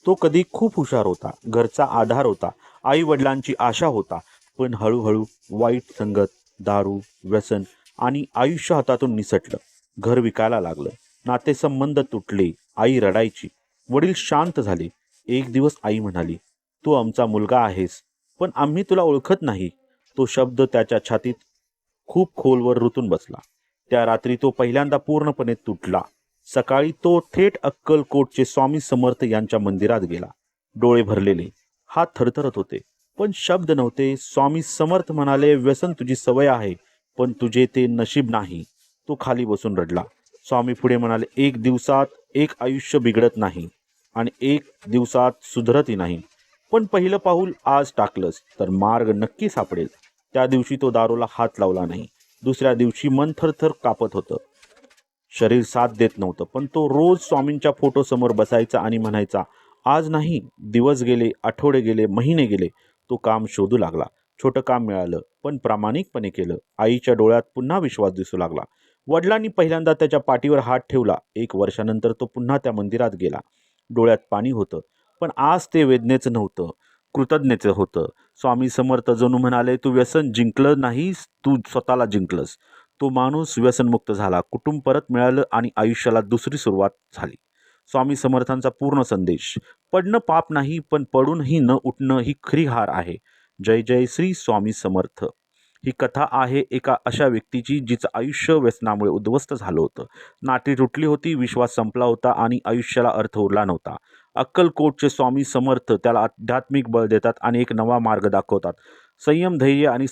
तो कधी खूप हुशार होता, घरचा आधार होता, आई वडिलांची आशा होता. पण हळूहळू वाईट संगत, दारू, व्यसन आणि आयुष्य हातातून निसटलं. घर विकायला लागलं, नातेसंबंध तुटले, आई रडायची, वडील शांत झाले. एक दिवस आई म्हणाली, तू आमचा मुलगा आहेस, पण आम्ही तुला ओळखत नाही. तो शब्द त्याच्या छातीत खूप खोलवर रुतून बसला. त्या रात्री तो पहिल्यांदा पूर्णपणे तुटला. सकाळी तो थेट अक्कलकोटचे स्वामी समर्थ यांच्या मंदिरात गेला. डोळे भरलेले, हात थरथरत होते, पण शब्द नव्हते. स्वामी समर्थ म्हणाले, व्यसन तुझी सवय आहे, पण तुझे ते नशीब नाही. तो खाली बसून रडला. स्वामी पुढे म्हणाले, एक दिवसात एक आयुष्य बिघडत नाही आणि एक दिवसात सुधरतही नाही. पण पहिलं पाऊल आज टाकलंस तर मार्ग नक्की सापडेल. त्या दिवशी तो दारूला हात लावला नाही. दुसऱ्या दिवशी मन थरथर कापत होतं, शरीर साथ देत नव्हतं, पण तो रोज स्वामींच्या फोटोसमोर बसायचा आणि म्हणायचा, आज नाही. दिवस गेले, आठवडे गेले, महिने गेले. तो काम शोधू लागला. छोटं काम मिळालं, पण प्रामाणिकपणे केलं. आईच्या डोळ्यात पुन्हा विश्वास दिसू लागला. वडिलांनी पहिल्यांदा त्याच्या पाठीवर हात ठेवला. 1 वर्षानंतर तो पुन्हा त्या मंदिरात गेला. डोळ्यात पाणी होतं, पण आज ते वेदनेचं नव्हतं, कृतज्ञतेचं होतं. स्वामी समर्थ जणू म्हणाले, तू व्यसन जिंकलं नाहीस, तू स्वतःला जिंकलंस. तो माणूस व्यसनमुक्त झाला, कुटुंब परत मिळालं आणि आयुष्याला दुसरी सुरुवात झाली. स्वामी समर्थांचा पूर्ण संदेश, पडणं पाप नाही, पण पडूनही न उठणं ही खरी हार आहे. जय जय श्री स्वामी समर्थ. ही कथा आहे एका अशा व्यक्तीची जिचं आयुष्य व्यसनामुळे उद्ध्वस्त झालं होतं. नाती तुटली होती, विश्वास संपला होता आणि आयुष्याला अर्थ उरला नव्हता. अक्कलकोटचे स्वामी समर्थ त्याला आध्यात्मिक बळ देतात आणि एक नवा मार्ग दाखवतात. संयम, धैर्य आणि